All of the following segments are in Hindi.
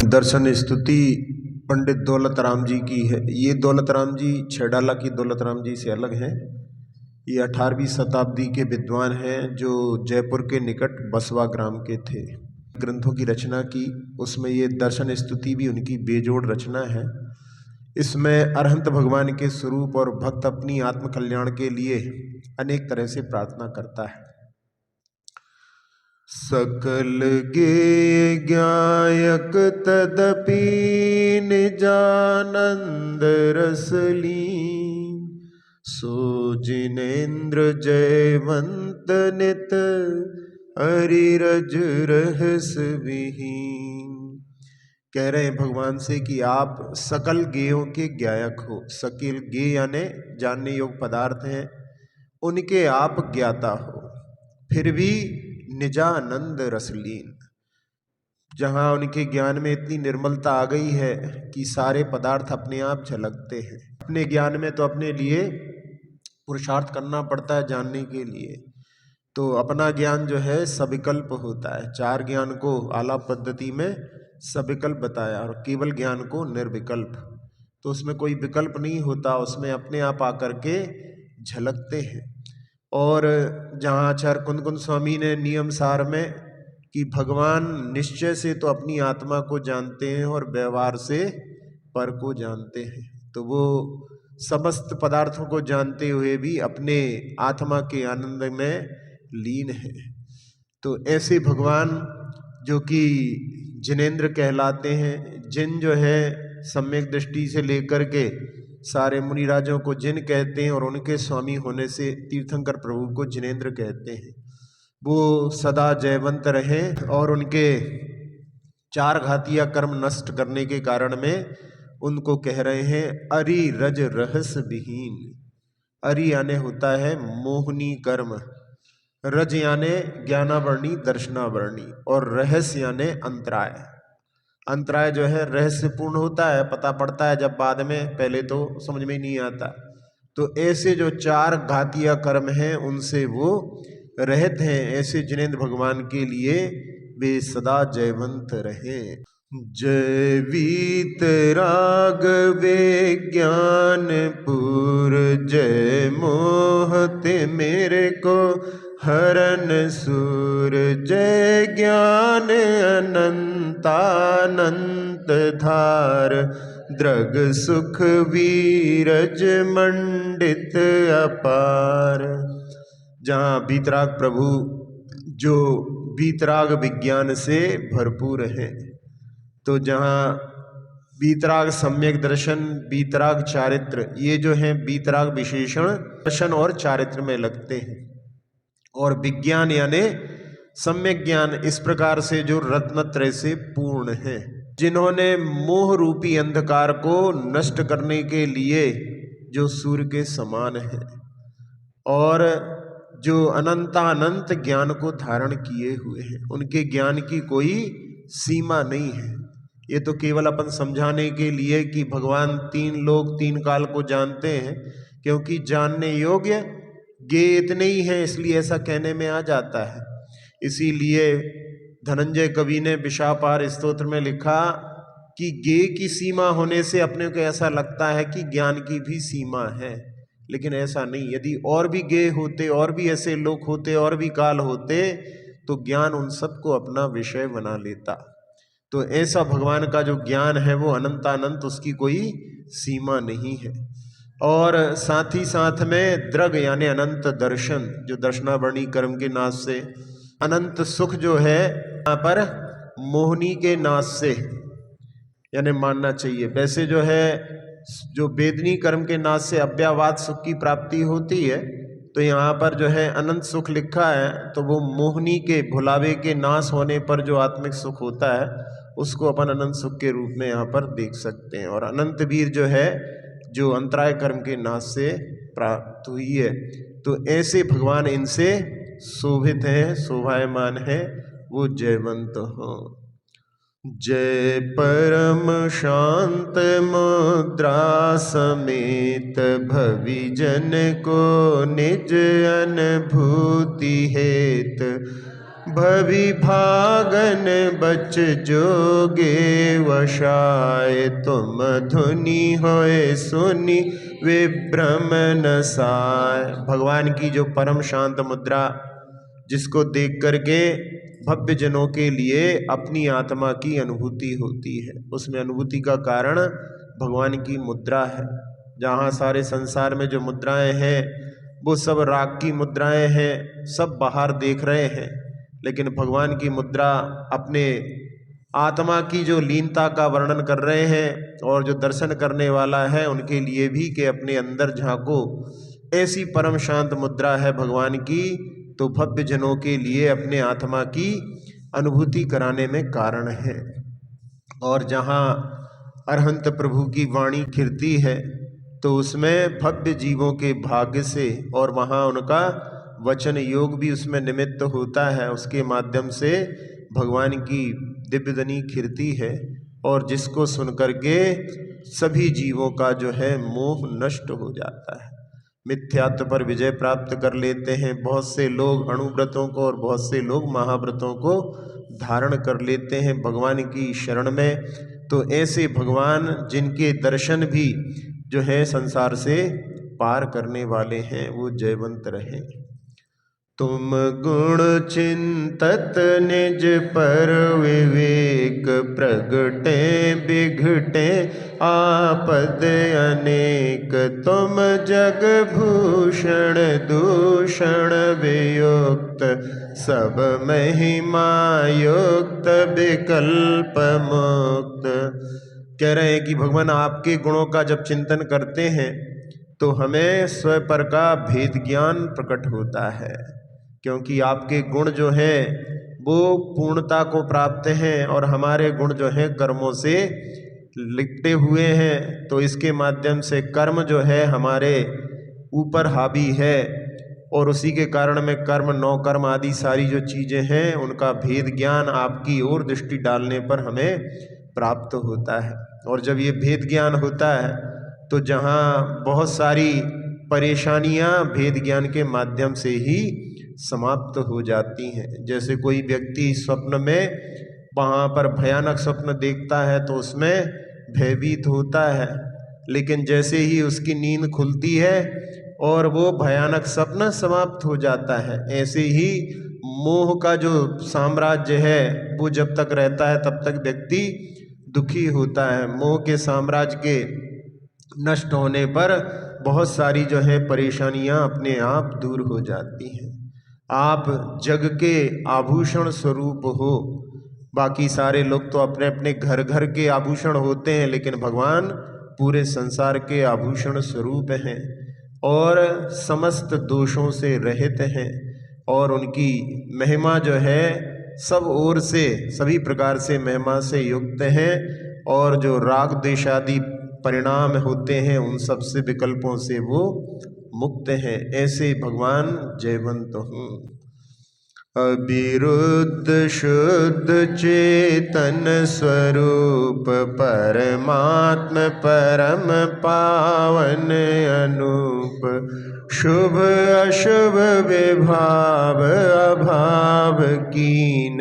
दर्शन स्तुति पंडित दौलत राम जी की है। ये दौलत राम जी छैडाला की दौलत राम जी से अलग हैं। ये 18वीं शताब्दी के विद्वान हैं जो जयपुर के निकट बसवा ग्राम के थे। ग्रंथों की रचना की, उसमें ये दर्शन स्तुति भी उनकी बेजोड़ रचना है। इसमें अरहंत भगवान के स्वरूप और भक्त अपनी आत्म कल्याण के लिए अनेक तरह से प्रार्थना करता है। सकल गेय ज्ञायक तदपि निजानंद रसलीन, सो जिनेन्द्र जयवंत नित हरिरज रहस विहीन। कह रहे हैं भगवान से कि आप सकल गेयों के ज्ञायक हो। सकल गेय यानी जानने योग्य पदार्थ हैं, उनके आप ज्ञाता हो, फिर भी निजानंद रसलीन। जहाँ उनके ज्ञान में इतनी निर्मलता आ गई है कि सारे पदार्थ अपने आप झलकते हैं। अपने ज्ञान में तो अपने लिए पुरुषार्थ करना पड़ता है जानने के लिए, तो अपना ज्ञान जो है सविकल्प होता है। चार ज्ञान को आलाप पद्धति में सविकल्प बताया और केवल ज्ञान को निर्विकल्प। तो उसमें कोई विकल्प नहीं होता, उसमें अपने आप आकर के झलकते हैं। और जहाँ आचार्य कुंद स्वामी ने नियम सार में कि भगवान निश्चय से तो अपनी आत्मा को जानते हैं और व्यवहार से पर को जानते हैं, तो वो समस्त पदार्थों को जानते हुए भी अपने आत्मा के आनंद में लीन है। तो ऐसे भगवान जो कि जिनेन्द्र कहलाते हैं, जिन जो है सम्यक दृष्टि से लेकर के सारे मुनिराजों को जिन कहते हैं और उनके स्वामी होने से तीर्थंकर प्रभु को जिनेन्द्र कहते हैं। वो सदा जयवंत रहे और उनके चार घातिया कर्म नष्ट करने के कारण में उनको कह रहे हैं अरि रज रहस विहीन। अरि यानी होता है मोहनी कर्म, रज यानी ज्ञानावरणी दर्शनावरणी, और रहस्य यानी अंतराय। अंतराय जो है रहस्यपूर्ण होता है, पता पड़ता है जब बाद में, पहले तो समझ में नहीं आता। तो ऐसे जो चार घातिया कर्म हैं उनसे वो रहित हैं। ऐसे जिनेन्द्र भगवान के लिए वे सदा जयवंत रहे। जय वीत राग वे ज्ञान पुर, जय मोहते मेरे को हरन सुर, जय ज्ञान अनंतानंत धार, द्रग सुख वीरज मंडित अपार। जहाँ बीतराग प्रभु जो बीतराग विज्ञान से भरपूर है, तो जहाँ बीतराग सम्यक दर्शन, बीतराग चारित्र, ये जो हैं बीतराग विशेषण दर्शन और चारित्र में लगते हैं। और विज्ञान यानी सम्यक ज्ञान इस प्रकार से जो रत्नत्रय से पूर्ण है, जिन्होंने मोह रूपी अंधकार को नष्ट करने के लिए जो सूर्य के समान है और जो अनंतानंत ज्ञान को धारण किए हुए हैं, उनके ज्ञान की कोई सीमा नहीं है। ये तो केवल अपन समझाने के लिए कि भगवान तीन लोक तीन काल को जानते हैं, क्योंकि जानने योग्य ज्ञेय इतने ही हैं, इसलिए ऐसा कहने में आ जाता है। इसीलिए धनंजय कवि ने विशापार स्तोत्र में लिखा कि ज्ञेय की सीमा होने से अपने को ऐसा लगता है कि ज्ञान की भी सीमा है, लेकिन ऐसा नहीं। यदि और भी ज्ञेय होते, और भी ऐसे लोक होते, और भी काल होते, तो ज्ञान उन सबको अपना विषय बना लेता। तो ऐसा भगवान का जो ज्ञान है वो अनंतानंत, उसकी कोई सीमा नहीं है। और साथ ही साथ में द्रग यानी अनंत दर्शन, जो दर्शनावरणी कर्म के नाश से, अनंत सुख जो है यहाँ पर मोहनी के नाश से यानी मानना चाहिए। वैसे जो है जो वेदनी कर्म के नाश से अव्यावाद सुख की प्राप्ति होती है, तो यहाँ पर जो है अनंत सुख लिखा है, तो वो मोहनी के भुलावे के नाश होने पर जो आत्मिक सुख होता है उसको अपन अनंत सुख के रूप में यहाँ पर देख सकते हैं। और अनंत वीर जो है जो अंतराय कर्म के नाश से प्राप्त हुई है, तो ऐसे भगवान इनसे शोभित हैं, शोभायमान है, वो जयवंत हो। जय परम शांत मुद्रा समेत, भविजन को निज अनुभूति हेत, भवि भागन बच जोगे वशाय, तुम धुनि होए सुनि विभ्रम नसाय। भगवान की जो परम शांत मुद्रा, जिसको देख करके भव्य जनों के लिए अपनी आत्मा की अनुभूति होती है, उसमें अनुभूति का कारण भगवान की मुद्रा है। जहाँ सारे संसार में जो मुद्राएं हैं वो सब राग की मुद्राएं हैं, सब बाहर देख रहे हैं, लेकिन भगवान की मुद्रा अपने आत्मा की जो लीनता का वर्णन कर रहे हैं। और जो दर्शन करने वाला है उनके लिए भी कि अपने अंदर झांको, ऐसी परम शांत मुद्रा है भगवान की। तो भव्य जनों के लिए अपने आत्मा की अनुभूति कराने में कारण है। और जहाँ अरहंत प्रभु की वाणी खिरती है तो उसमें भव्य जीवों के भाग्य से, और वहाँ उनका वचन योग भी उसमें निमित्त होता है, उसके माध्यम से भगवान की दिव्यदनी खिरती है। और जिसको सुन करके सभी जीवों का जो है मोह नष्ट हो जाता है, मिथ्यात्व पर विजय प्राप्त कर लेते हैं। बहुत से लोग अणुव्रतों को और बहुत से लोग महाव्रतों को धारण कर लेते हैं भगवान की शरण में। तो ऐसे भगवान जिनके दर्शन भी जो है संसार से पार करने वाले हैं, वो जयवंत रहे। तुम गुण चिंतत निज पर विवेक, प्रगटे बिघटे आपद अनेक। तुम जग भूषण दूषण वियुक्त, सब महिमा युक्त विकल्प मुक्त। कह रहे हैं कि भगवान आपके गुणों का जब चिंतन करते हैं तो हमें स्वपर का भेद ज्ञान प्रकट होता है, क्योंकि आपके गुण जो हैं वो पूर्णता को प्राप्त हैं और हमारे गुण जो हैं कर्मों से लिपटे हुए हैं। तो इसके माध्यम से कर्म जो है हमारे ऊपर हावी है, और उसी के कारण में कर्म नौ कर्म आदि सारी जो चीज़ें हैं उनका भेद ज्ञान आपकी ओर दृष्टि डालने पर हमें प्राप्त होता है। और जब ये भेद ज्ञान होता है तो जहाँ बहुत सारी परेशानियाँ भेद ज्ञान के माध्यम से ही समाप्त हो जाती हैं। जैसे कोई व्यक्ति स्वप्न में वहाँ पर भयानक स्वप्न देखता है तो उसमें भयभीत होता है, लेकिन जैसे ही उसकी नींद खुलती है और वो भयानक स्वप्न समाप्त हो जाता है। ऐसे ही मोह का जो साम्राज्य है वो जब तक रहता है तब तक व्यक्ति दुखी होता है। मोह के साम्राज्य के नष्ट होने पर बहुत सारी जो है परेशानियां अपने आप दूर हो जाती हैं। आप जग के आभूषण स्वरूप हो। बाकी सारे लोग तो अपने अपने घर घर के आभूषण होते हैं, लेकिन भगवान पूरे संसार के आभूषण स्वरूप हैं और समस्त दोषों से रहित हैं। और उनकी महिमा जो है सब ओर से सभी प्रकार से महिमा से युक्त हैं, और जो राग द्वेष आदि परिणाम होते हैं उन सब से विकल्पों से वो मुक्त हैं। ऐसे भगवान जयवंत हूँ। अविरुद्ध शुद्ध चेतन स्वरूप, परमात्म परम पावन अनूप। शुभ अशुभ विभाव अभाव कीन,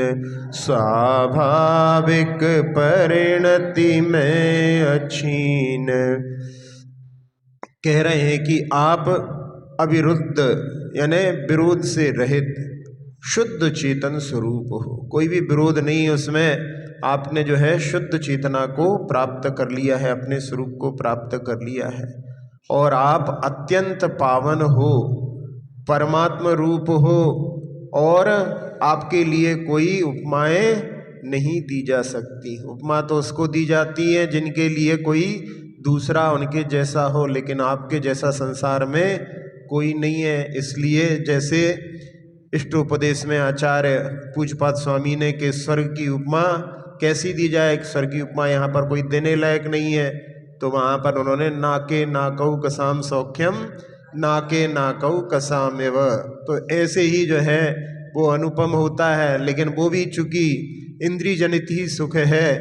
स्वाभाविक परिणति में अछीन। कह रहे हैं कि आप अविरुद्ध यानी विरोध से रहित शुद्ध चेतन स्वरूप हो। कोई भी विरोध नहीं, उसमें आपने जो है शुद्ध चेतना को प्राप्त कर लिया है, अपने स्वरूप को प्राप्त कर लिया है। और आप अत्यंत पावन हो, परमात्म रूप हो, और आपके लिए कोई उपमाएं नहीं दी जा सकती। उपमा तो उसको दी जाती है जिनके लिए कोई दूसरा उनके जैसा हो, लेकिन आपके जैसा संसार में कोई नहीं है। इसलिए जैसे इष्टोपदेश में आचार्य पूज्यपाद स्वामी ने कि स्वर्ग की उपमा कैसी दी जाए, स्वर्ग की उपमा यहाँ पर कोई देने लायक नहीं है। तो वहाँ पर उन्होंने नाके नाकऊ कसाम सौख्यम, नाके नाकऊ कसाम एव। तो ऐसे ही जो है वो अनुपम होता है, लेकिन वो भी चूंकि इंद्रिय जनित ही सुख है,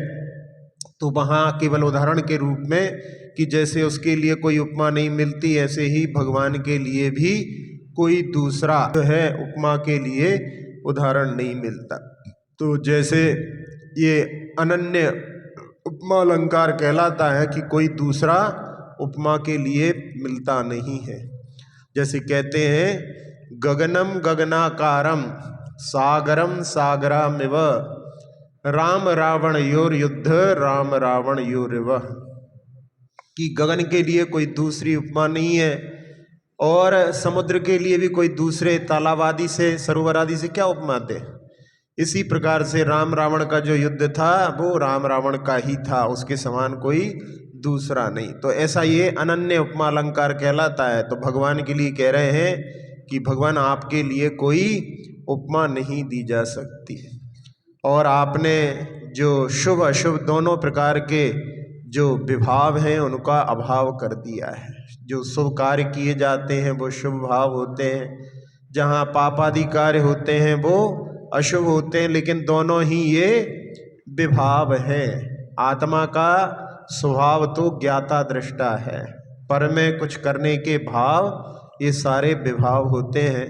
तो वहाँ केवल उदाहरण के रूप में कि जैसे उसके लिए कोई उपमा नहीं मिलती, ऐसे ही भगवान के लिए भी कोई दूसरा जो है उपमा के लिए उदाहरण नहीं मिलता। तो जैसे ये अनन्य उपमा अलंकार कहलाता है कि कोई दूसरा उपमा के लिए मिलता नहीं है। जैसे कहते हैं गगनम गगनाकारम सागरम सागरामिव राम रावण योर युद्ध राम रावण योरिव, कि गगन के लिए कोई दूसरी उपमा नहीं है और समुद्र के लिए भी कोई दूसरे तालाब आदि से सरोवर आदि से क्या उपमा दे। इसी प्रकार से राम रावण का जो युद्ध था वो राम रावण का ही था, उसके समान कोई दूसरा नहीं। तो ऐसा ये अनन्य उपमा अलंकार कहलाता है। तो भगवान के लिए कह रहे हैं कि भगवान आपके लिए कोई उपमा नहीं दी जा सकती, और आपने जो शुभ अशुभ दोनों प्रकार के जो विभाव हैं उनका अभाव कर दिया है। जो शुभ कार्य किए जाते हैं वो शुभ भाव होते हैं, जहाँ पापादि कार्य होते हैं वो अशुभ होते हैं, लेकिन दोनों ही ये विभाव हैं। आत्मा का स्वभाव तो ज्ञाता दृष्टा है, पर में कुछ करने के भाव ये सारे विभाव होते हैं।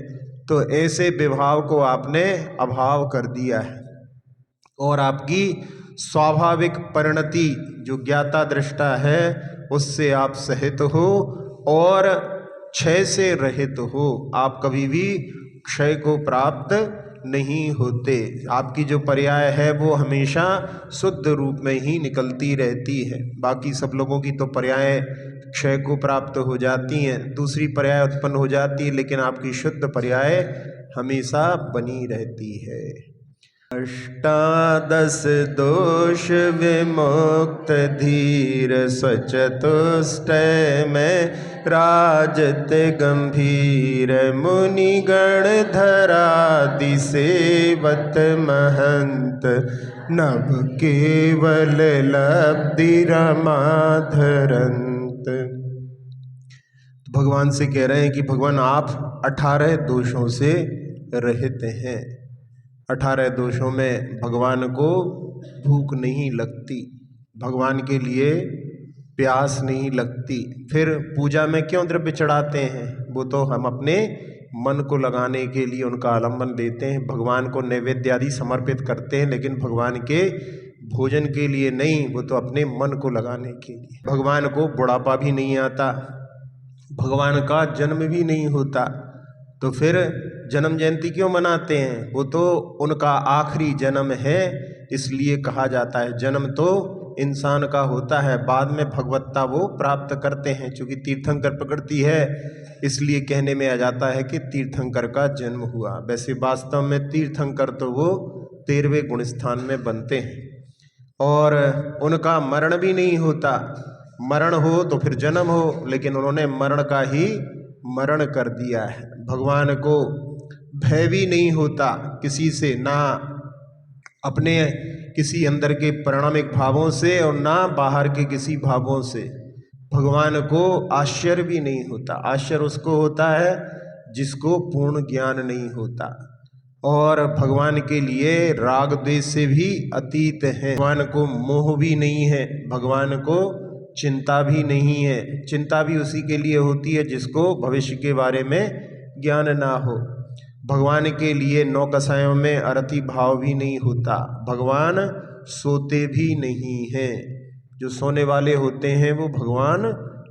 तो ऐसे विभाव को आपने अभाव कर दिया है और आपकी स्वाभाविक परिणति जो ज्ञाता दृष्टा है उससे आप सहित हो और क्षय से रहित हो। आप कभी भी क्षय को प्राप्त नहीं होते। आपकी जो पर्याय है वो हमेशा शुद्ध रूप में ही निकलती रहती है। बाकी सब लोगों की तो पर्याय क्षय को प्राप्त हो जाती हैं, दूसरी पर्याय उत्पन्न हो जाती है, लेकिन आपकी शुद्ध पर्याय हमेशा बनी रहती है। अष्टादश दोष विमुक्त धीर स्वचतुष्टय में राजत गंभीर मुनिगण धरादि सेवत महंत नभ केवल लब्धि रमाधरंत। भगवान से कह रहे हैं कि भगवान आप 18 दोषों से रहित हैं। 18 दोषों में भगवान को भूख नहीं लगती, भगवान के लिए प्यास नहीं लगती। फिर पूजा में क्यों द्रव्य चढ़ाते हैं? वो तो हम अपने मन को लगाने के लिए उनका आलम्बन लेते हैं, भगवान को नैवेद्य आदि समर्पित करते हैं, लेकिन भगवान के भोजन के लिए नहीं, वो तो अपने मन को लगाने के लिए। भगवान को बुढ़ापा भी नहीं आता, भगवान का जन्म भी नहीं होता, तो फिर जन्म जयंती क्यों मनाते हैं? वो तो उनका आखिरी जन्म है, इसलिए कहा जाता है। जन्म तो इंसान का होता है, बाद में भगवत्ता वो प्राप्त करते हैं। चूँकि तीर्थंकर प्रकृति है इसलिए कहने में आ जाता है कि तीर्थंकर का जन्म हुआ। वैसे वास्तव में तीर्थंकर तो वो 13वें गुण स्थान में बनते हैं और उनका मरण भी नहीं होता। मरण हो तो फिर जन्म हो, लेकिन उन्होंने मरण का ही मरण कर दिया है। भगवान को भय भी नहीं होता किसी से, ना अपने किसी अंदर के परिणामिक भावों से और ना बाहर के किसी भावों से। भगवान को आश्चर्य भी नहीं होता। आश्चर्य उसको होता है जिसको पूर्ण ज्ञान नहीं होता, और भगवान के लिए राग द्वेष से भी अतीत है। भगवान को मोह भी नहीं है, भगवान को चिंता भी नहीं है। चिंता भी उसी के लिए होती है जिसको भविष्य के बारे में ज्ञान ना हो। भगवान के लिए 9 कसायों में अरति भाव भी नहीं होता। भगवान सोते भी नहीं हैं, जो सोने वाले होते हैं वो भगवान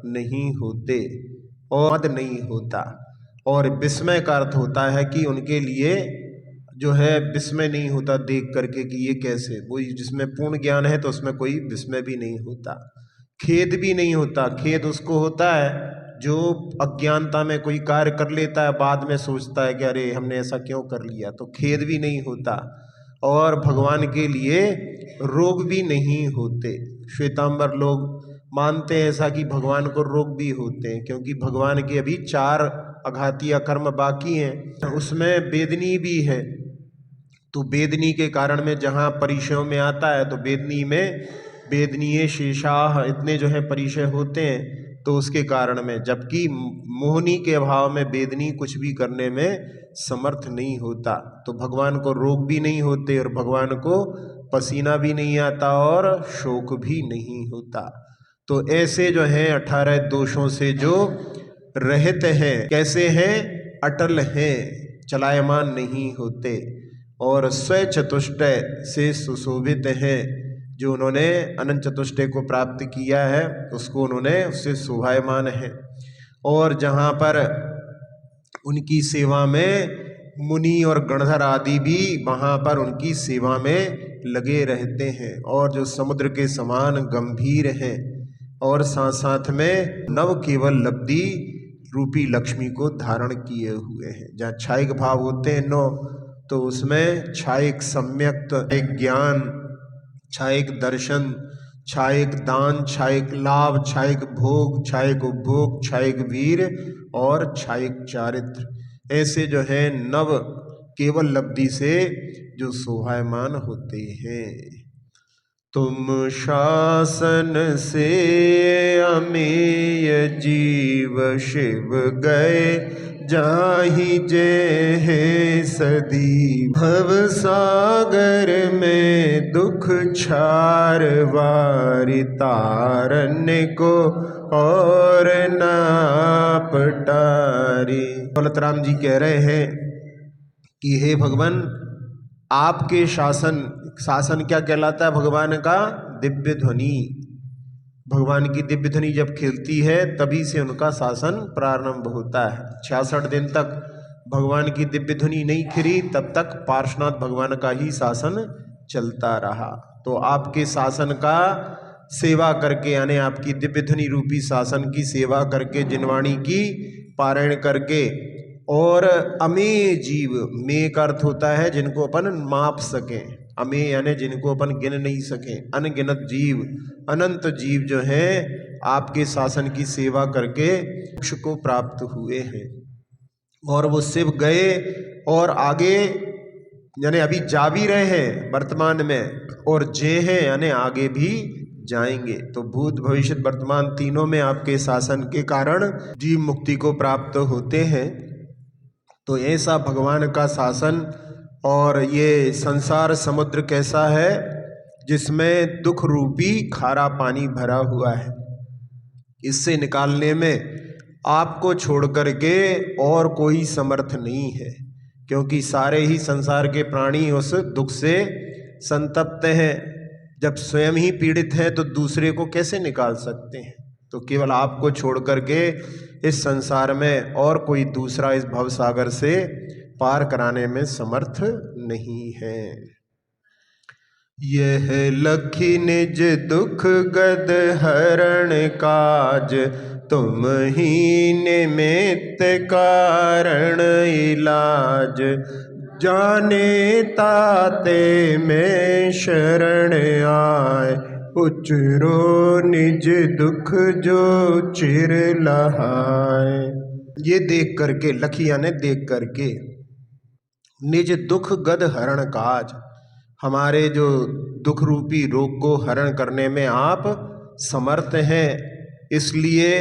नहीं होते, और मद नहीं होता। और विस्मय का अर्थ होता है कि उनके लिए जो है विस्मय नहीं होता देख करके कि ये कैसे। वो जिसमें पूर्ण ज्ञान है तो उसमें कोई विस्मय भी नहीं होता, खेद भी नहीं होता। खेद उसको होता है जो अज्ञानता में कोई कार्य कर लेता है, बाद में सोचता है कि अरे हमने ऐसा क्यों कर लिया, तो खेद भी नहीं होता। और भगवान के लिए रोग भी नहीं होते। श्वेतांबर लोग मानते हैं ऐसा कि भगवान को रोग भी होते हैं, क्योंकि भगवान के अभी 4 अघातीय कर्म बाकी हैं, उसमें वेदनी भी है। तो वेदनी के कारण में जहाँ परिचयों में आता है तो वेदनी में वेदनीय शेषाह इतने जो है परिचय होते हैं, तो उसके कारण में, जबकि मोहनी के अभाव में वेदनी कुछ भी करने में समर्थ नहीं होता। तो भगवान को रोग भी नहीं होते और भगवान को पसीना भी नहीं आता और शोक भी नहीं होता। तो ऐसे जो है 18 दोषों से जो रहित हैं, कैसे हैं? अटल हैं, चलायमान नहीं होते। और स्वयं चतुष्टय से सुशोभित हैं। जो उन्होंने अनंत चतुष्टय को प्राप्त किया है उसको उन्होंने उससे शोभायमान है। और जहाँ पर उनकी सेवा में मुनि और गणधर आदि भी वहाँ पर उनकी सेवा में लगे रहते हैं और जो समुद्र के समान गंभीर हैं और साथ साथ में नव केवल लब्धि रूपी लक्ष्मी को धारण किए हुए हैं। जहाँ छायिक भाव होते हैं नौ, तो उसमें छायिक सम्यक, छायिक ज्ञान, छायिक दर्शन, छायिक दान, छायिक लाभ, छायिक भोग, छायिक उपभोग, छायिक वीर और छायिक चारित्र, ऐसे जो है नव केवल लब्धि से जो शोभायमान होते हैं। तुम शासन से अमेय जीव शिव गए जाहि जय है सदी, भव सागर में दुख छार वारि तारण्य को और ना पटारी। दौलतराम जी कह रहे हैं कि हे भगवान, आपके शासन क्या कहलाता है? भगवान का दिव्य ध्वनि। भगवान की दिव्य ध्वनि जब खिलती है तभी से उनका शासन प्रारंभ होता है। 66 दिन तक भगवान की दिव्य ध्वनि नहीं खिली, तब तक पार्श्वनाथ भगवान का ही शासन चलता रहा। तो आपके शासन का सेवा करके, यानी आपकी दिव्य ध्वनि रूपी शासन की सेवा करके, जिनवाणी की पारायण करके, और अमेय जीव, मेय का अर्थ होता है जिनको अपन माप सकें, अमेय यानी जिनको अपन गिन नहीं सकें, अनगिनत जीव, अनंत जीव जो हैं आपके शासन की सेवा करके मोक्ष को प्राप्त हुए हैं। और वो शिव गए और आगे यानी अभी जा भी रहे हैं वर्तमान में, और जे हैं यानी आगे भी जाएंगे। तो भूत भविष्य वर्तमान तीनों में आपके शासन के कारण जीव मुक्ति को प्राप्त होते हैं। तो ऐसा भगवान का शासन, और ये संसार समुद्र कैसा है? जिसमें दुख रूपी खारा पानी भरा हुआ है। इससे निकालने में आपको छोड़ करके और कोई समर्थ नहीं है, क्योंकि सारे ही संसार के प्राणी उस दुख से संतप्त हैं। जब स्वयं ही पीड़ित हैं तो दूसरे को कैसे निकाल सकते हैं? तो केवल आपको छोड़ करके इस संसार में और कोई दूसरा इस भवसागर से पार कराने में समर्थ नहीं है। यह लखी निज दुख गद हरण काज, तुम ही निमित्त कारण इलाज, जाने ताते में शरण आए, उचरो निज दुख जो चिर लहाए। ये देख करके, लखिया ने देख करके, निज दुख गद हरण काज, हमारे जो दुख रूपी रोग को हरण करने में आप समर्थ हैं, इसलिए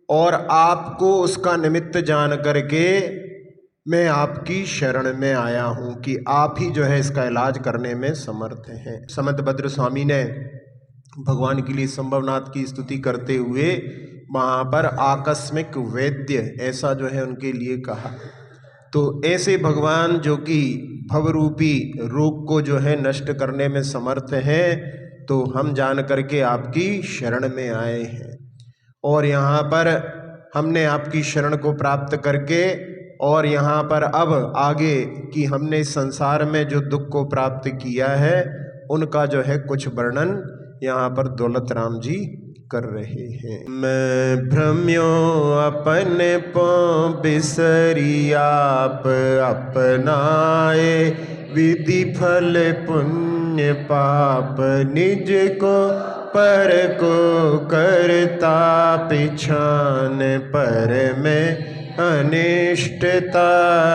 और आपको उसका निमित्त जान करके मैं आपकी शरण में आया हूँ कि आप ही जो है इसका इलाज करने में समर्थ हैं। समंत भद्र स्वामी ने भगवान के लिए संभवनाथ की स्तुति करते हुए वहाँ पर आकस्मिक वैद्य ऐसा जो है उनके लिए कहा। तो ऐसे भगवान जो कि भवरूपी रोग को जो है नष्ट करने में समर्थ हैं, तो हम जान करके आपकी शरण में आए हैं। और यहाँ पर हमने आपकी शरण को प्राप्त करके, और यहाँ पर अब आगे कि हमने संसार में जो दुख को प्राप्त किया है उनका जो है कुछ वर्णन यहाँ पर दौलत राम जी कर रहे हैं। मैं भ्रम्यो अपने पाँव बिसरी आप अपनाए, विधि फल पुण्य पाप निज को पर को करता पिछान, पर में अनिष्टता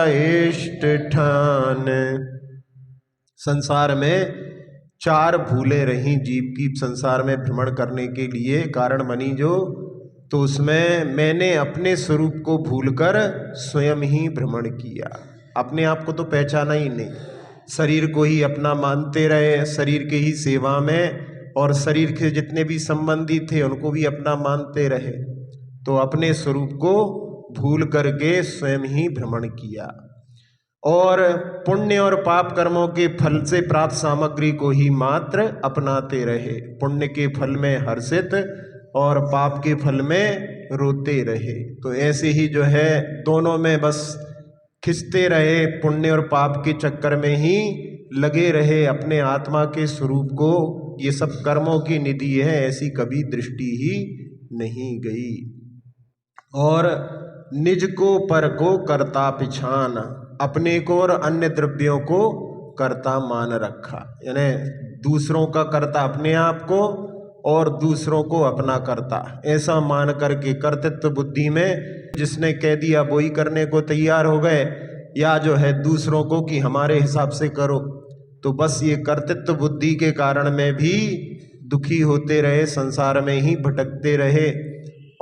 इष्ट ठान। संसार में चार भूलें रहीं जीव की संसार में भ्रमण करने के लिए कारण बनी जो, तो उसमें मैंने अपने स्वरूप को भूलकर स्वयं ही भ्रमण किया। अपने आप को तो पहचाना ही नहीं, शरीर को ही अपना मानते रहे, शरीर के ही सेवा में, और शरीर के जितने भी संबंधी थे उनको भी अपना मानते रहे। तो अपने स्वरूप को भूल करके स्वयं ही भ्रमण किया। और पुण्य और पाप कर्मों के फल से प्राप्त सामग्री को ही मात्र अपनाते रहे, पुण्य के फल में हर्षित और पाप के फल में रोते रहे। तो ऐसे ही जो है दोनों में बस खिंचते रहे, पुण्य और पाप के चक्कर में ही लगे रहे, अपने आत्मा के स्वरूप को ये सब कर्मों की निधि है ऐसी कभी दृष्टि ही नहीं गई। और निज को पर को कर्ता पिछान, अपने को और अन्य द्रव्यों को कर्ता मान रखा, यानी दूसरों का कर्ता अपने आप को और दूसरों को अपना कर्ता ऐसा मान करके कर्तृत्व बुद्धि में जिसने कह दिया वो ही करने को तैयार हो गए, या जो है दूसरों को कि हमारे हिसाब से करो। तो बस ये कर्तृत्व बुद्धि के कारण में भी दुखी होते रहे, संसार में ही भटकते रहे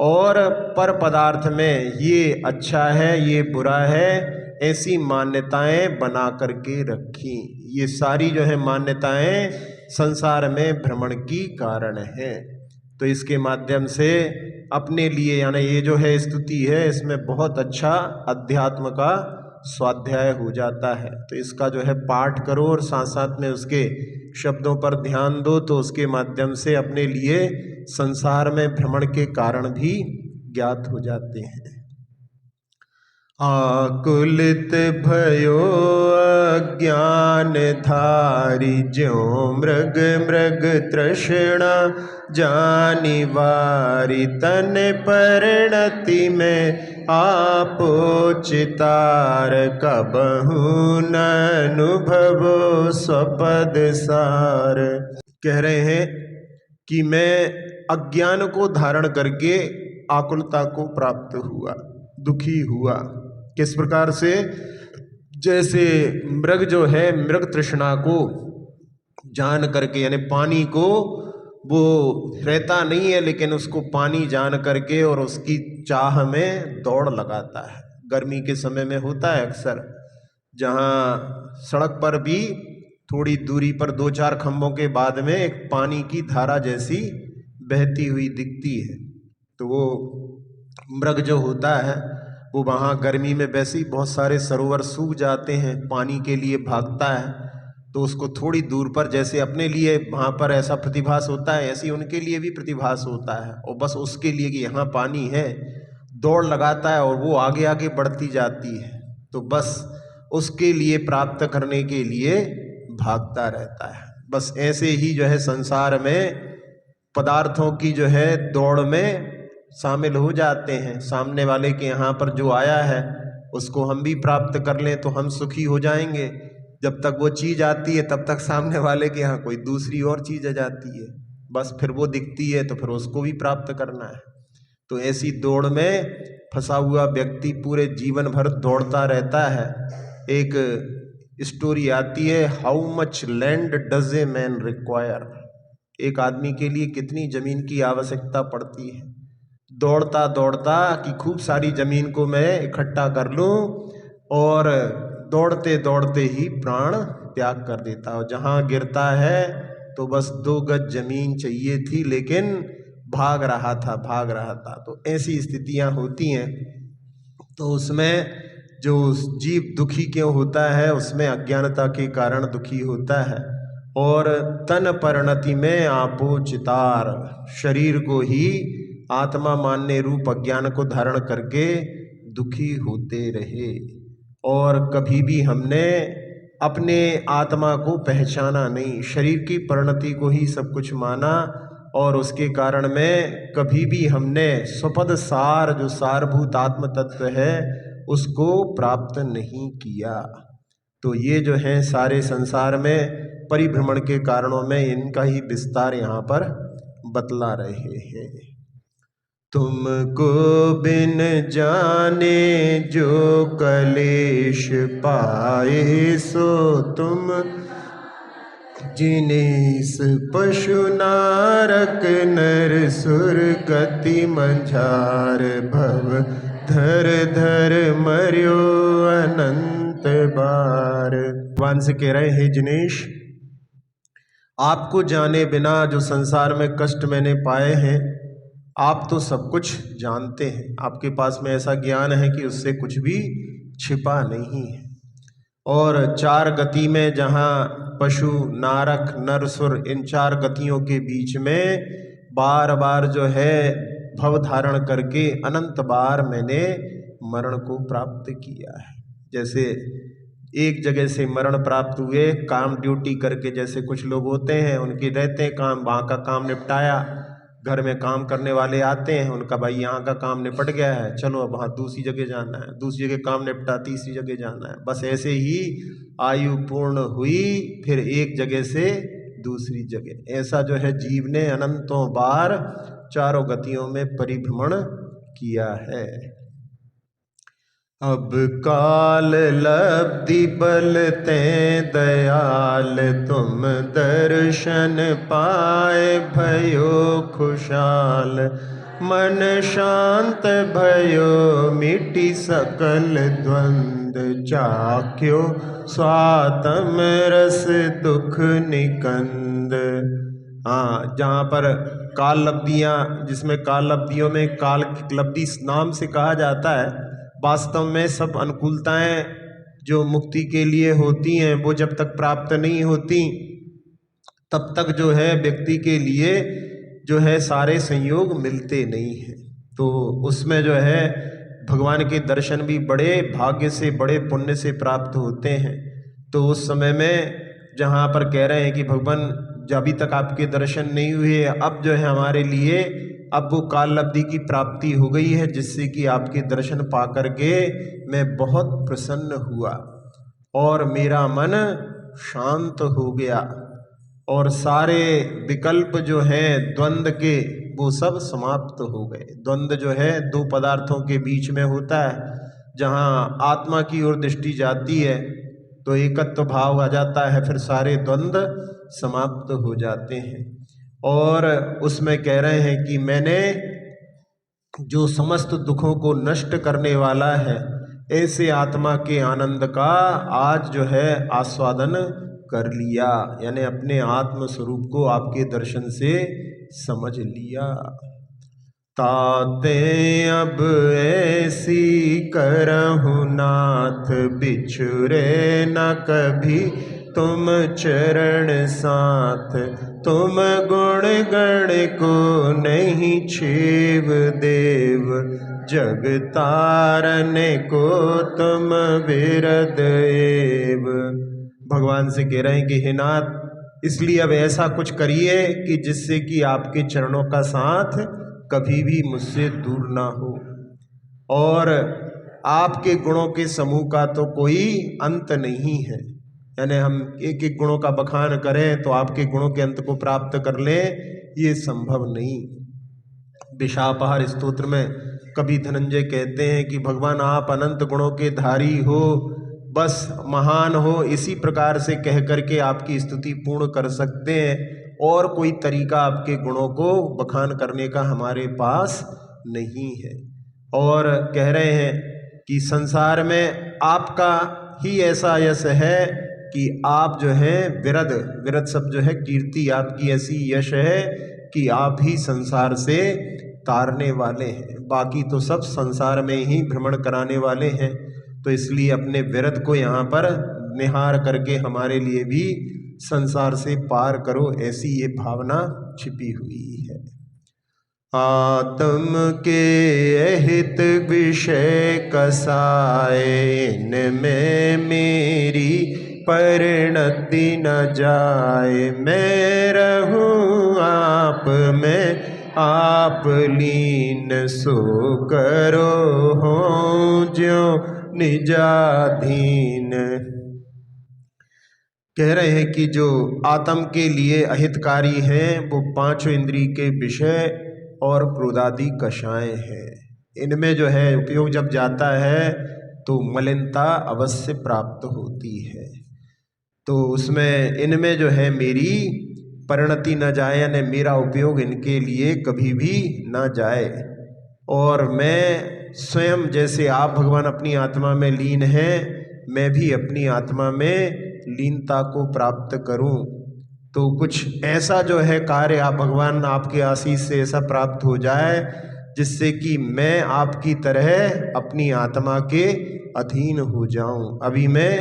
और पर पदार्थ में ये अच्छा है ये बुरा है ऐसी मान्यताएं बना करके रखी। ये सारी जो है मान्यताएं संसार में भ्रमण की कारण है। तो इसके माध्यम से अपने लिए यानी ये जो है स्तुति है इसमें बहुत अच्छा अध्यात्म का स्वाध्याय हो जाता है। तो इसका जो है पाठ करो और साथ साथ में उसके शब्दों पर ध्यान दो, तो उसके माध्यम से अपने लिए संसार में भ्रमण के कारण भी ज्ञात हो जाते हैं। आकुलित भयो अज्ञान धारी, ज्यों मृग मृग तृष्णा जानी वारी, तन परिणति में आपो चितार, कबहु न अनुभवो स्वपद सार। कह रहे हैं कि मैं अज्ञान को धारण करके आकुलता को प्राप्त हुआ, दुखी हुआ। किस प्रकार से? जैसे मृग जो है मृग तृष्णा को जान करके, यानी पानी को वो रहता नहीं है लेकिन उसको पानी जान करके और उसकी चाह में दौड़ लगाता है। गर्मी के समय में होता है अक्सर, जहाँ सड़क पर भी थोड़ी दूरी पर 2-4 खंभों के बाद में एक पानी की धारा जैसी बहती हुई दिखती है। तो वो मृग जो होता है वो वहाँ गर्मी में वैसे ही बहुत सारे सरोवर सूख जाते हैं, पानी के लिए भागता है। तो उसको थोड़ी दूर पर जैसे अपने लिए वहाँ पर ऐसा प्रतिभास होता है, ऐसे ही उनके लिए भी प्रतिभास होता है। और बस उसके लिए कि यहाँ पानी है, दौड़ लगाता है और वो आगे आगे बढ़ती जाती है। तो बस उसके लिए प्राप्त करने के लिए भागता रहता है। बस ऐसे ही जो है संसार में पदार्थों की जो है दौड़ में शामिल हो जाते हैं। सामने वाले के यहाँ पर जो आया है उसको हम भी प्राप्त कर लें तो हम सुखी हो जाएंगे। जब तक वो चीज़ आती है तब तक सामने वाले के यहाँ कोई दूसरी और चीज़ आ जाती है, बस फिर वो दिखती है तो फिर उसको भी प्राप्त करना है। तो ऐसी दौड़ में फंसा हुआ व्यक्ति पूरे जीवन भर दौड़ता रहता है। एक स्टोरी आती है, how much land does a man require, एक आदमी के लिए कितनी जमीन की आवश्यकता पड़ती है। दौड़ता दौड़ता कि खूब सारी जमीन को मैं इकट्ठा कर लूं, और दौड़ते दौड़ते ही प्राण त्याग कर देता। और जहां गिरता है तो बस 2 गज जमीन चाहिए थी लेकिन भाग रहा था। तो ऐसी स्थितियां होती हैं। तो उसमें जो जीव दुखी क्यों होता है, उसमें अज्ञानता के कारण दुखी होता है। और तन परिणति में आपो चितार, शरीर को ही आत्मा मानने रूप अज्ञान को धारण करके दुखी होते रहे। और कभी भी हमने अपने आत्मा को पहचाना नहीं, शरीर की परिणति को ही सब कुछ माना। और उसके कारण में कभी भी हमने स्वपद सार, जो सारभूत आत्म तत्व है, उसको प्राप्त नहीं किया। तो ये जो है सारे संसार में परिभ्रमण के कारणों में इनका ही विस्तार यहाँ पर बतला रहे हैं। तुमको बिन जाने जो कलेश पाए, सो तुम जिनेस पशु नारक नर सुर गति मंझार, भव धर धर मर्यो अनंत बार। भगवान से कह रहे हैं, जिनेश आपको जाने बिना जो संसार में कष्ट मैंने पाए हैं, आप तो सब कुछ जानते हैं, आपके पास में ऐसा ज्ञान है कि उससे कुछ भी छिपा नहीं है। और 4 गति में, जहाँ पशु नारक नरसुर इन 4 गतियों के बीच में बार बार जो है भव धारण करके अनंत बार मैंने मरण को प्राप्त किया है। जैसे एक जगह से मरण प्राप्त हुए, काम ड्यूटी करके, जैसे कुछ लोग होते हैं उनके रहते हैं काम, वहाँ का काम निपटाया, घर में काम करने वाले आते हैं, उनका भाई यहाँ का काम निपट गया है, चलो अब वहाँ दूसरी जगह जाना है, दूसरी जगह काम निपटा तीसरी जगह जाना है। बस ऐसे ही आयु पूर्ण हुई, फिर एक जगह से दूसरी जगह। ऐसा जो है जीव ने अनंतों बार चारों गतियों में परिभ्रमण किया है। अब काल लब्धि बल ते दयाल, तुम दर्शन पाए भयो खुशाल। मन शांत भयो मिटी सकल द्वंद, चाख्यो स्वातम रस दुख निकंद। हाँ, जहाँ पर काल लब्धियाँ, जिसमें काल लब्धियों में काल की लब्धि नाम से कहा जाता है, वास्तव में सब अनुकूलताएं जो मुक्ति के लिए होती हैं वो जब तक प्राप्त नहीं होती तब तक जो है व्यक्ति के लिए जो है सारे संयोग मिलते नहीं हैं। तो उसमें जो है भगवान के दर्शन भी बड़े भाग्य से, बड़े पुण्य से प्राप्त होते हैं। तो उस समय में जहाँ पर कह रहे हैं कि भगवान जब अभी तक आपके दर्शन नहीं हुए, अब जो है हमारे लिए अब वो काल लब्धि की प्राप्ति हो गई है, जिससे कि आपके दर्शन पा करके मैं बहुत प्रसन्न हुआ और मेरा मन शांत हो गया और सारे विकल्प जो हैं द्वंद्व के वो सब समाप्त हो गए। द्वंद्व जो है 2 पदार्थों के बीच में होता है, जहाँ आत्मा की ओर दृष्टि जाती है तो एकत्व भाव आ जाता है, फिर सारे द्वंद्व समाप्त हो जाते हैं। और उसमें कह रहे हैं कि मैंने जो समस्त दुखों को नष्ट करने वाला है, ऐसे आत्मा के आनंद का आज जो है आस्वादन कर लिया, यानी अपने आत्म स्वरूप को आपके दर्शन से समझ लिया। ताते अब ऐसी करहु नाथ, बिछुरे न कभी तुम चरण साथ। तुम गुण गण को नहीं छेव देव, जग तारने को तुम विरद एव। भगवान से कह रहे हैं कि हे नाथ, इसलिए अब ऐसा कुछ करिए कि जिससे कि आपके चरणों का साथ कभी भी मुझसे दूर ना हो। और आपके गुणों के समूह का तो कोई अंत नहीं है, यानी हम एक एक गुणों का बखान करें तो आपके गुणों के अंत को प्राप्त कर लें, ये संभव नहीं। विशापहार स्तोत्र में कवि धनंजय कहते हैं कि भगवान आप अनंत गुणों के धारी हो, बस महान हो, इसी प्रकार से कह करके आपकी स्तुति पूर्ण कर सकते हैं, और कोई तरीका आपके गुणों को बखान करने का हमारे पास नहीं है। और कह रहे हैं कि संसार में आपका ही ऐसा यश है कि आप जो है विरद, विरद शब्द जो है कीर्ति, आपकी ऐसी यश है कि आप ही संसार से तारने वाले हैं, बाकी तो सब संसार में ही भ्रमण कराने वाले हैं। तो इसलिए अपने विरद को यहाँ पर निहार करके हमारे लिए भी संसार से पार करो, ऐसी ये भावना छिपी हुई है। आत्म के अहित विषय कसाए, इनमें मेरी परिणति न जाए। मैं रहूं आप में आप लीन, सो करो हो ज्यों निजाधीन। कह रहे हैं कि जो आत्म के लिए अहितकारी हैं वो 5 इंद्रिय के विषय और क्रोधादि कषाय हैं। इनमें जो है उपयोग जब जाता है तो मलिनता अवश्य प्राप्त होती है। तो उसमें इनमें जो है मेरी परिणति न जाए, यानी मेरा उपयोग इनके लिए कभी भी न जाए। और मैं स्वयं, जैसे आप भगवान अपनी आत्मा में लीन हैं, मैं भी अपनी आत्मा में लीनता को प्राप्त करूं। तो कुछ ऐसा जो है कार्य आप भगवान आपके आशीष से ऐसा प्राप्त हो जाए जिससे कि मैं आपकी तरह अपनी आत्मा के अधीन हो जाऊं। अभी मैं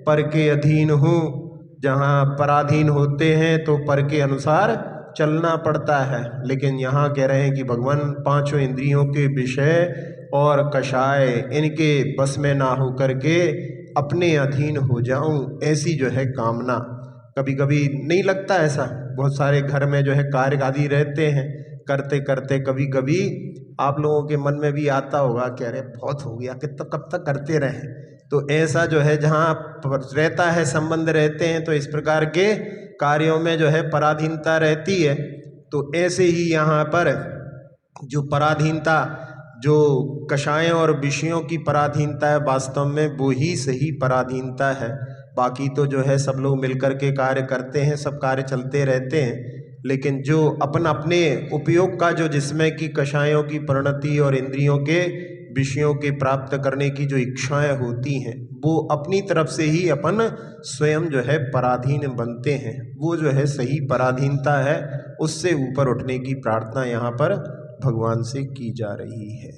पर के अधीन हूँ, जहाँ पराधीन होते हैं तो पर के अनुसार चलना पड़ता है, लेकिन यहाँ कह रहे हैं कि भगवान पांचों इंद्रियों के विषय और कषाय इनके बस में ना हो करके अपने अधीन हो जाऊं, ऐसी जो है कामना। कभी कभी नहीं लगता ऐसा, बहुत सारे घर में जो है कार्य आदि रहते हैं, करते करते कभी कभी आप लोगों के मन में भी आता होगा कि अरे बहुत हो गया, कितना कब तक करते रहें। तो ऐसा जो है जहाँ रहता है, संबंध रहते हैं, तो इस प्रकार के कार्यों में जो है पराधीनता रहती है। तो ऐसे ही यहाँ पर जो पराधीनता, जो कषायों और विषयों की पराधीनता है, वास्तव में वो ही सही पराधीनता है। बाकी तो जो है सब लोग मिलकर के कार्य करते हैं, सब कार्य चलते रहते हैं, लेकिन जो अपने उपयोग का जो जिसमें कि कषायों की परिणति और इंद्रियों के विषयों के प्राप्त करने की जो इच्छाएं होती हैं, वो अपनी तरफ से ही अपन स्वयं जो है पराधीन बनते हैं। वो जो है सही पराधीनता है, उससे ऊपर उठने की प्रार्थना यहाँ पर भगवान से की जा रही है।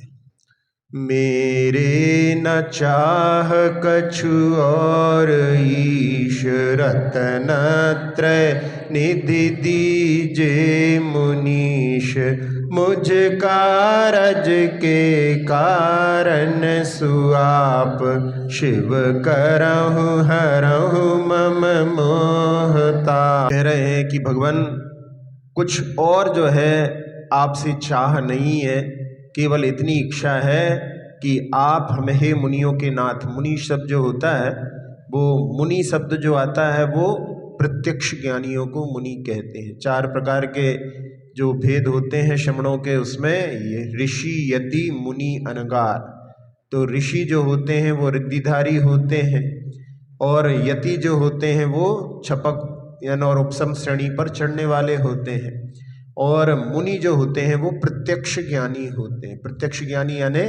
मेरे न चाह कछु और ईश रत्नत्रय निधि दीजे मुनीश, मुझ कारज के कारण सुआप, शिव करहु हरहु मम मोहता। कह रहे हैं कि भगवान कुछ और जो है आपसे चाह नहीं है, केवल इतनी इच्छा है कि आप हमें, हे मुनियों के नाथ। मुनि शब्द जो होता है, वो मुनि शब्द जो आता है वो प्रत्यक्ष ज्ञानियों को मुनि कहते हैं। 4 प्रकार के जो भेद होते हैं श्रमणों के, उसमें ये ऋषि, यति, मुनि, अनगार। तो ऋषि जो होते हैं वो रिद्धिधारी होते हैं, और यति जो होते हैं वो छपक यानी और उपसम श्रेणी पर चढ़ने वाले होते हैं, और मुनि जो होते हैं वो प्रत्यक्ष ज्ञानी होते हैं। प्रत्यक्ष ज्ञानी यानी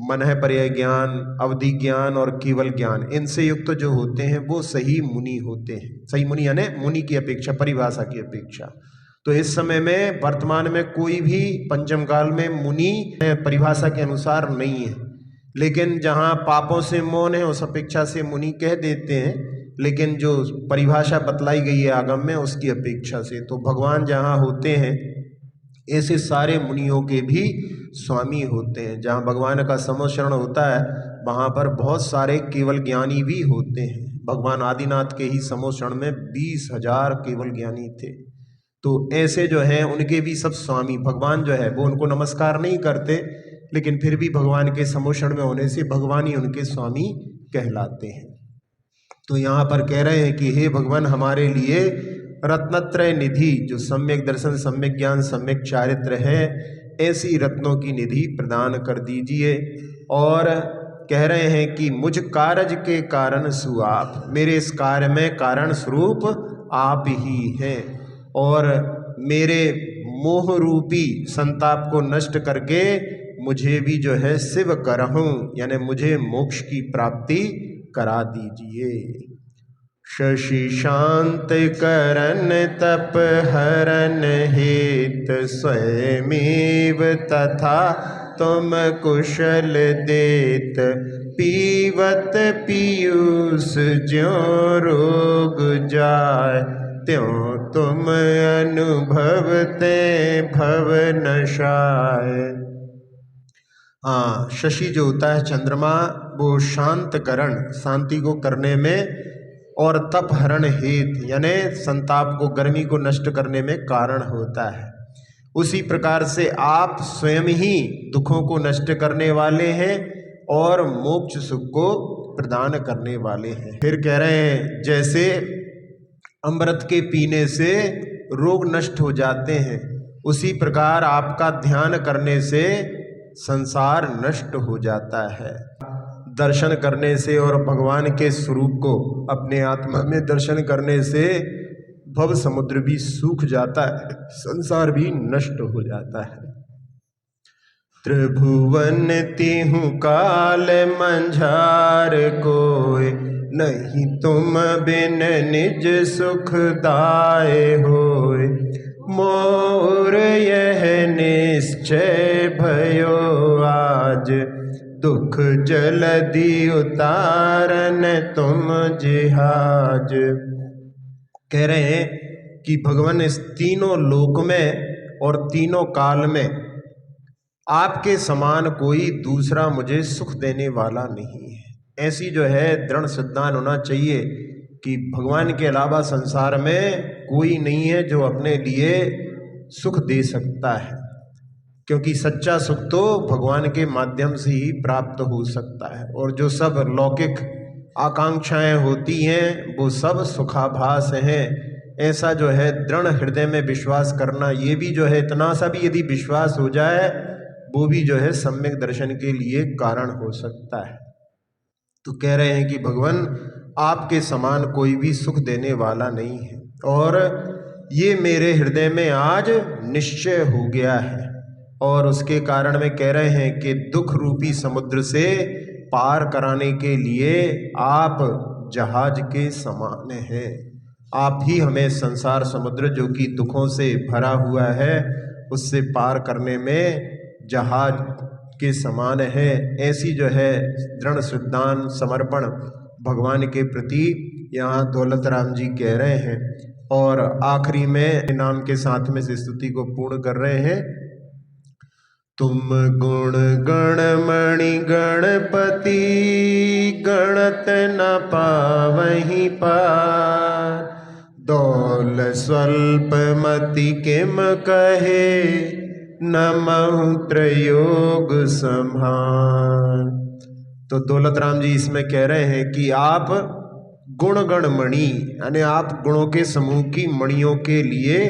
मनः पर्याय ज्ञान, अवधि ज्ञान और केवल ज्ञान, इनसे युक्त जो होते हैं वो सही मुनि होते हैं। सही मुनि यानी मुनि की अपेक्षा, परिभाषा की अपेक्षा। तो इस समय में वर्तमान में कोई भी पंचम काल में मुनि परिभाषा के अनुसार नहीं है, लेकिन जहाँ पापों से मौन है उस अपेक्षा से मुनि कह देते हैं, लेकिन जो परिभाषा बतलाई गई है आगम में उसकी अपेक्षा से, तो भगवान जहाँ होते हैं ऐसे सारे मुनियों के भी स्वामी होते हैं। जहाँ भगवान का समोशरण होता है वहाँ पर बहुत सारे केवल ज्ञानी भी होते हैं। भगवान आदिनाथ के ही समोशरण में 20,000 केवल ज्ञानी थे। तो ऐसे जो है उनके भी सब स्वामी, भगवान जो है वो उनको नमस्कार नहीं करते, लेकिन फिर भी भगवान के समोशरण में होने से भगवान ही उनके स्वामी कहलाते हैं। तो यहाँ पर कह रहे हैं कि हे भगवान, हमारे लिए रत्नत्रय निधि, जो सम्यक दर्शन, सम्यक ज्ञान, सम्यक चारित्र है, ऐसी रत्नों की निधि प्रदान कर दीजिए। और कह रहे हैं कि मुझ कारज के कारण सुआप, मेरे इस कार्य में कारण स्वरूप आप ही हैं, और मेरे मोह रूपी संताप को नष्ट करके मुझे भी जो है शिव करहूँ, यानी मुझे मोक्ष की प्राप्ति करा दीजिए। शशि शांत करन तप हरन हित, स्वयमेव तथा तुम कुशल देत, पीवत पीयूष ज्यों रोग जाय, त्यों तुम अनुभवते भव नशाय। हाँ, शशि जो होता है चंद्रमा, वो शांत करण, शांति को करने में, और तप हरण हेत यानी संताप को, गर्मी को नष्ट करने में कारण होता है। उसी प्रकार से आप स्वयं ही दुखों को नष्ट करने वाले हैं और मोक्ष सुख को प्रदान करने वाले हैं। फिर कह रहे हैं जैसे अमृत के पीने से रोग नष्ट हो जाते हैं, उसी प्रकार आपका ध्यान करने से संसार नष्ट हो जाता है। दर्शन करने से और भगवान के स्वरूप को अपने आत्मा में दर्शन करने से भव समुद्र भी सूख जाता है, संसार भी नष्ट हो जाता है। त्रिभुवन तिहु काल मंझार कोय, नहीं तुम बिन निज सुख दाए होय, मोर यह निश्चय भयो आज, दुख जलधि उतारन तुम जिहाज। कह रहे हैं कि भगवान इस तीनों लोक में और तीनों काल में आपके समान कोई दूसरा मुझे सुख देने वाला नहीं है। ऐसी जो है दृढ़ सिद्धांत होना चाहिए कि भगवान के अलावा संसार में कोई नहीं है जो अपने लिए सुख दे सकता है, क्योंकि सच्चा सुख तो भगवान के माध्यम से ही प्राप्त हो सकता है। और जो सब लौकिक आकांक्षाएं होती हैं वो सब सुखाभास हैं। ऐसा जो है दृढ़ हृदय में विश्वास करना, ये भी जो है इतना सा भी यदि विश्वास हो जाए वो भी जो है सम्यक दर्शन के लिए कारण हो सकता है। तो कह रहे हैं कि भगवान आपके समान कोई भी सुख देने वाला नहीं है, और ये मेरे हृदय में आज निश्चय हो गया है। और उसके कारण में कह रहे हैं कि दुख रूपी समुद्र से पार कराने के लिए आप जहाज के समान हैं। आप ही हमें संसार समुद्र जो कि दुखों से भरा हुआ है उससे पार करने में जहाज के समान है। ऐसी जो है दृढ़ सिद्धांत समर्पण भगवान के प्रति यहाँ दौलत राम जी कह रहे हैं। और आखिरी में नाम के साथ में इस स्तुति को पूर्ण कर रहे हैं। तुम गुण गणमणि गणपति गणत न पावहीं पार, दौल स्वल्प मति किम कहे नमः त्रयोग संभार। तो दौलत राम जी इसमें कह रहे हैं कि आप गुण गणमणि यानी आप गुणों के समूह की मणियों के लिए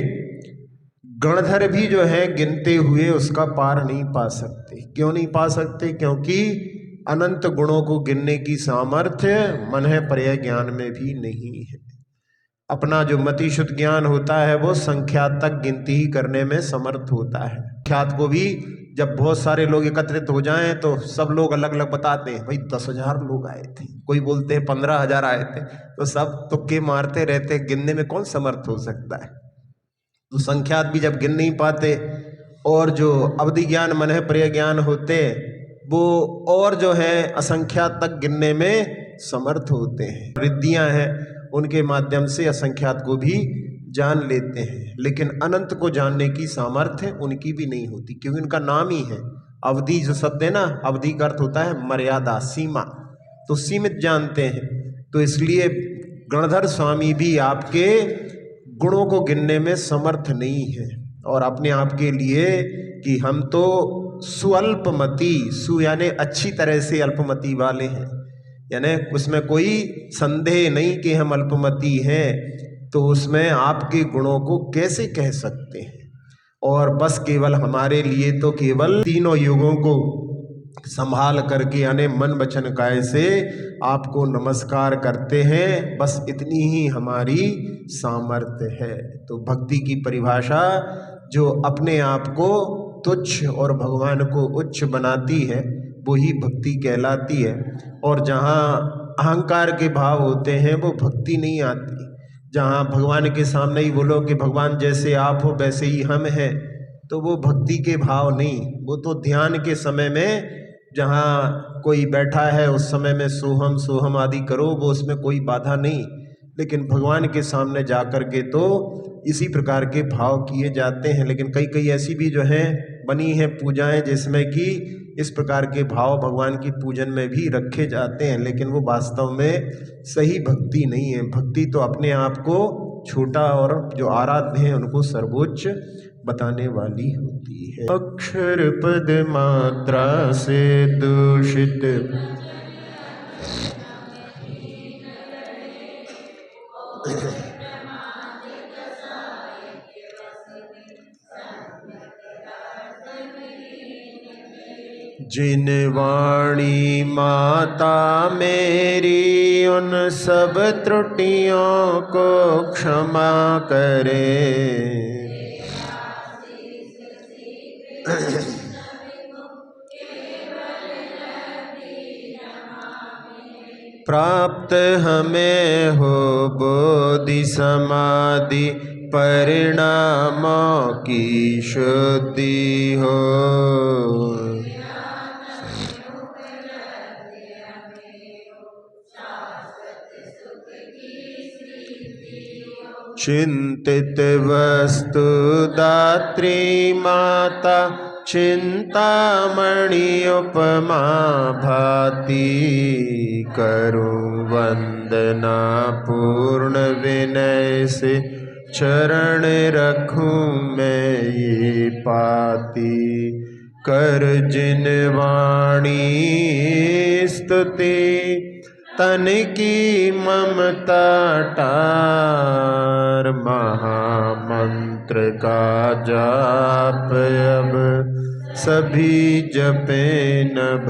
गणधर भी जो है गिनते हुए उसका पार नहीं पा सकते। क्यों नहीं पा सकते? क्योंकि अनंत गुणों को गिनने की सामर्थ्य मन है पर्याय ज्ञान में भी नहीं है। अपना जो मति शुद्ध ज्ञान होता है वो संख्यात तक गिनती ही करने में समर्थ होता है। ख्यात को भी जब बहुत सारे लोग एकत्रित हो जाएं तो सब लोग अलग अलग बताते हैं, भाई 10,000 लोग आए थे, कोई बोलते हैं 15,000 आए थे, तो सब तुक्के मारते रहते, गिनने में कौन समर्थ हो सकता है। तो संख्यात भी जब गिन नहीं पाते, और जो अवधि ज्ञान मन है पर्याय ज्ञान होते वो और जो है असंख्यात तक गिनने में समर्थ होते हैं। रिद्धियां हैं उनके माध्यम से असंख्यात को भी जान लेते हैं, लेकिन अनंत को जानने की सामर्थ्य उनकी भी नहीं होती, क्योंकि उनका नाम ही है अवधि। जो शब्द है ना, अवधि का अर्थ होता है मर्यादा, सीमा, तो सीमित जानते हैं। तो इसलिए गणधर स्वामी भी आपके गुणों को गिनने में समर्थ नहीं है। और अपने आप के लिए कि हम तो स्वल्पमति, सु यानी अच्छी तरह से अल्पमति वाले हैं, यानी उसमें कोई संदेह नहीं कि हम अल्पमति हैं, तो उसमें आपके गुणों को कैसे कह सकते हैं। और बस केवल हमारे लिए तो केवल तीनों युगों को संभाल करके यानी मन वचन काया से आपको नमस्कार करते हैं, बस इतनी ही हमारी सामर्थ्य है। तो भक्ति की परिभाषा जो अपने आप को तुच्छ और भगवान को उच्च बनाती है वो ही भक्ति कहलाती है। और जहाँ अहंकार के भाव होते हैं वो भक्ति नहीं आती। जहाँ भगवान के सामने ही बोलो कि भगवान जैसे आप हो वैसे ही हम हैं, तो वो भक्ति के भाव नहीं, वो तो ध्यान के समय में जहाँ कोई बैठा है उस समय में सोहम सोहम आदि करो, वो उसमें कोई बाधा नहीं। लेकिन भगवान के सामने जा कर के तो इसी प्रकार के भाव किए जाते हैं। लेकिन कई कई ऐसी भी जो हैं बनी हैं पूजाएं जिसमें कि इस प्रकार के भाव भगवान की पूजन में भी रखे जाते हैं, लेकिन वो वास्तव में सही भक्ति नहीं है। भक्ति तो अपने आप को छोटा और जो आराध्य हैं उनको सर्वोच्च बताने वाली होती है। अक्षर पद मात्रा से दूषित जिन वाणी माता मेरी उन सब त्रुटियों को क्षमा करे। प्राप्त हमें हो बोधि समाधि परिणामों की शुद्धि हो। चिंतित वस्तु दात्री माता चिंतामणि उपमा भाति करूं वंदना पूर्ण विनय से चरण रखूं मैं ये पाती कर जिन वाणी स्तुति तन की ममता टार महामंत्र का जाप अब सभी जपे नभ